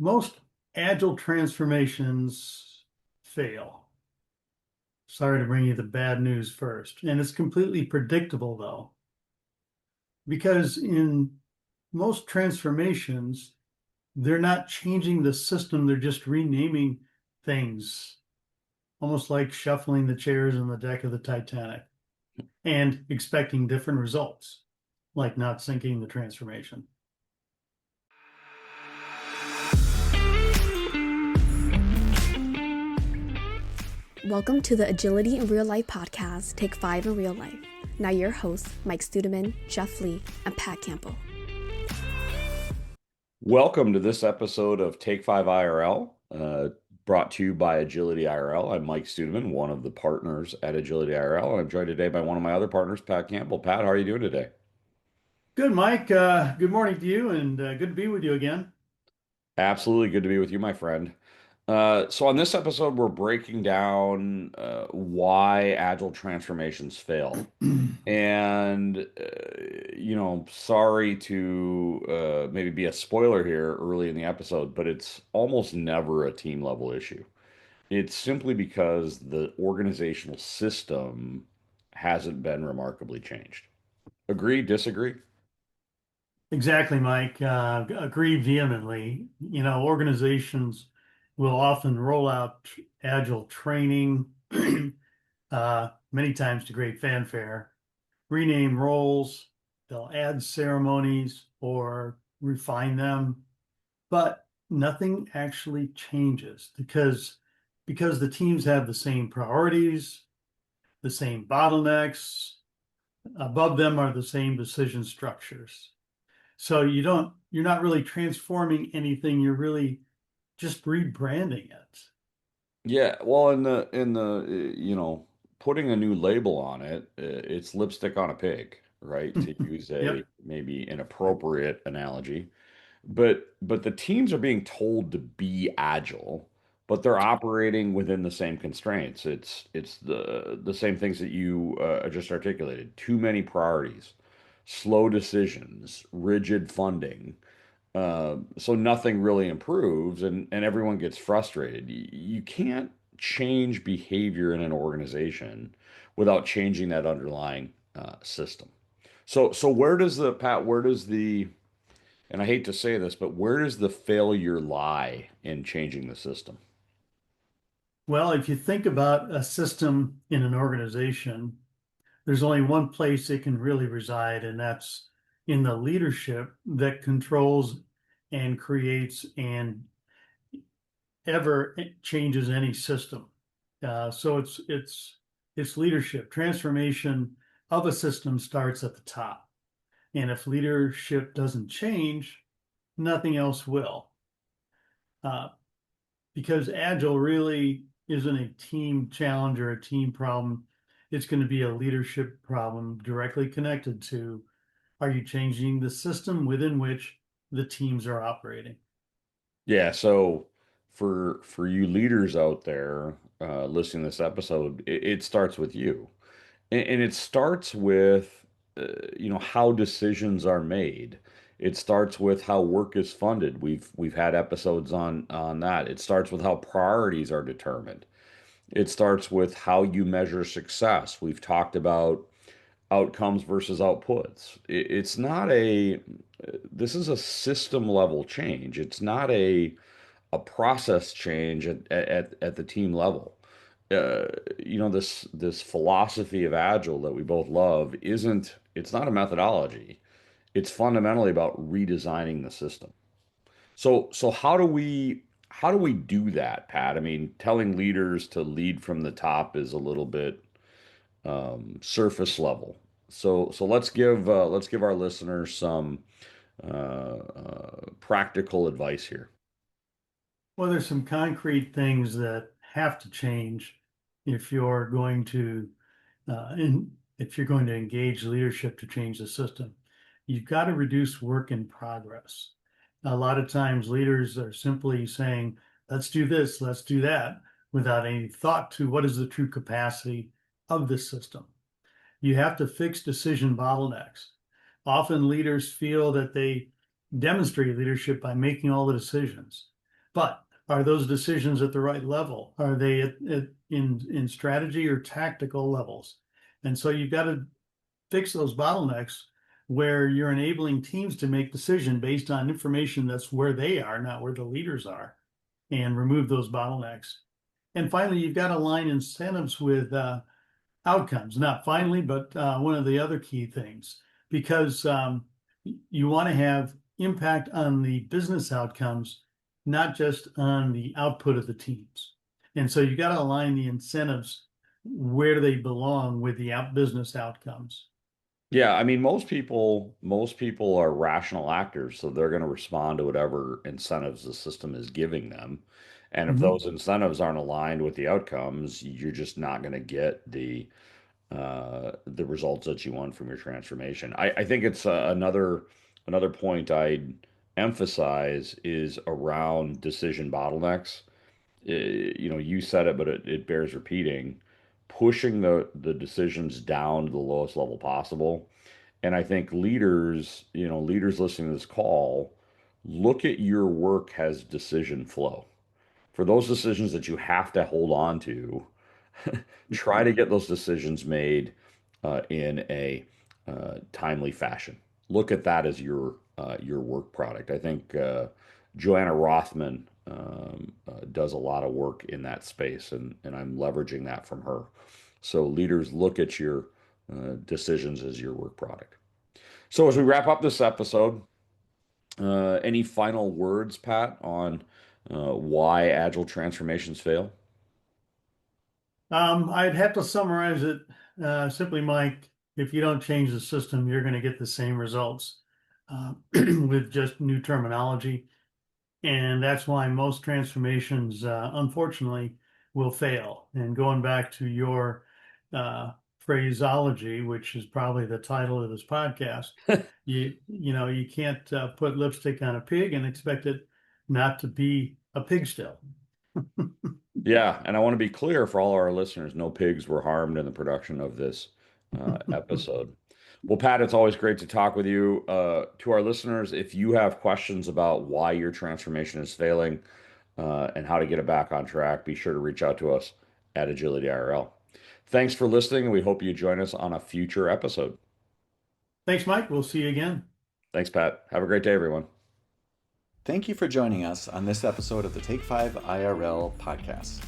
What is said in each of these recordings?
Most agile transformations fail. Sorry to bring you the bad news first. And it's completely predictable, though, because in most transformations, they're not changing the system, they're just renaming things, almost like shuffling the chairs on the deck of the Titanic and expecting different results, like not sinking the transformation. Welcome to the Agility in Real Life podcast, Take 5 in Real Life. Now your hosts, Mike Studeman, Jeff Lee, and Pat Campbell. Welcome to this episode of Take 5 IRL, brought to you by Agility IRL. I'm Mike Studeman, one of the partners at Agility IRL, and I'm joined today by one of my other partners, Pat Campbell. Pat, how are you doing today? Good, Mike. Good morning to you, and good to be with you again. Absolutely good to be with you, my friend. So on this episode, we're breaking down why agile transformations fail. And, sorry to maybe be a spoiler here early in the episode, but it's almost never a team level issue. It's simply because the organizational system hasn't been remarkably changed. Agree, disagree? Exactly, Mike. Agree vehemently. Organizations will often roll out agile training, many times to great fanfare, rename roles, they'll add ceremonies or refine them, but nothing actually changes because the teams have the same priorities, the same bottlenecks, above them are the same decision structures. So you're not really transforming anything, you're really just rebranding it. Yeah, well, in the putting a new label on it, it's lipstick on a pig, right? To use a Yep. maybe inappropriate analogy. But the teams are being told to be agile, but they're operating within the same constraints. It's the same things that you just articulated. Too many priorities, slow decisions, rigid funding. So nothing really improves, and everyone gets frustrated. You can't change behavior in an organization without changing that underlying system. So where does the Pat? Where does the and I hate to say this, but where does the failure lie in changing the system? Well, if you think about a system in an organization, there's only one place it can really reside, and that's in the leadership that controls and creates and ever changes any system. So it's leadership. Transformation of a system starts at the top. And if leadership doesn't change, nothing else will. Uh, because Agile really isn't a team challenge or a team problem. It's going to be a leadership problem directly connected to, are you changing the system within which the teams are operating? Yeah, so for you leaders out there listening to this episode, it starts with you. And it starts with how decisions are made. It starts with how work is funded. We've had episodes on that. It starts with how priorities are determined. It starts with how you measure success. We've talked about outcomes versus outputs. It's not this is a system level change. It's not a process change at the team level. Uh, this philosophy of agile that we both love it's not a methodology. It's fundamentally about redesigning the system. So how do we do that, Pat? I mean, telling leaders to lead from the top is a little bit surface level. So let's give our listeners some practical advice here. Well, there's some concrete things that have to change if you're going to if you're going to engage leadership to change the system. You've got to reduce work in progress. A lot of times leaders are simply saying, let's do this, let's do that, without any thought to what is the true capacity of this system. You have to fix decision bottlenecks. Often leaders feel that they demonstrate leadership by making all the decisions. But are those decisions at the right level? Are they in strategy or tactical levels? And so you've got to fix those bottlenecks where you're enabling teams to make decision based on information that's where they are, not where the leaders are, and remove those bottlenecks. And finally, you've got to align incentives with outcomes. Not finally, but one of the other key things, because you want to have impact on the business outcomes, not just on the output of the teams. And so you got to align the incentives where they belong with the business outcomes. Yeah, I mean, most people are rational actors, so they're going to respond to whatever incentives the system is giving them. And if Mhm. those incentives aren't aligned with the outcomes, you're just not going to get the results that you want from your transformation. I think it's another point I'd emphasize is around decision bottlenecks. You said it, but it bears repeating. Pushing the decisions down to the lowest level possible. And I think leaders listening to this call, look at your work as decision flow. For those decisions that you have to hold on to, try to get those decisions made in a timely fashion. Look at that as your work product. I think Joanna Rothman does a lot of work in that space, and I'm leveraging that from her. So leaders look at your decisions as your work product. So as we wrap up this episode, any final words, Pat, on why agile transformations fail? I'd have to summarize it simply, Mike. If you don't change the system, you're going to get the same results with just new terminology. And that's why most transformations, unfortunately, will fail. And going back to your phraseology, which is probably the title of this podcast, you can't put lipstick on a pig and expect it not to be a pig still. Yeah, and I want to be clear for all our listeners, no pigs were harmed in the production of this episode. Well, Pat, it's always great to talk with you. To our listeners, if you have questions about why your transformation is failing and how to get it back on track, be sure to reach out to us at Agility IRL. Thanks for listening, and we hope you join us on a future episode. Thanks, Mike. We'll see you again. Thanks, Pat. Have a great day, everyone. Thank you for joining us on this episode of the Take 5 IRL podcast.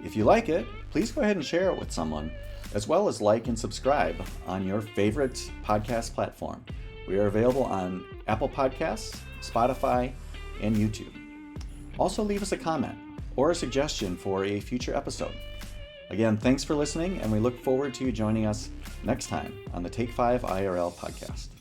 If you like it, please go ahead and share it with someone, as well as like and subscribe on your favorite podcast platform. We are available on Apple Podcasts, Spotify, and YouTube. Also, leave us a comment or a suggestion for a future episode. Again, thanks for listening, and we look forward to you joining us next time on the Take 5 IRL podcast.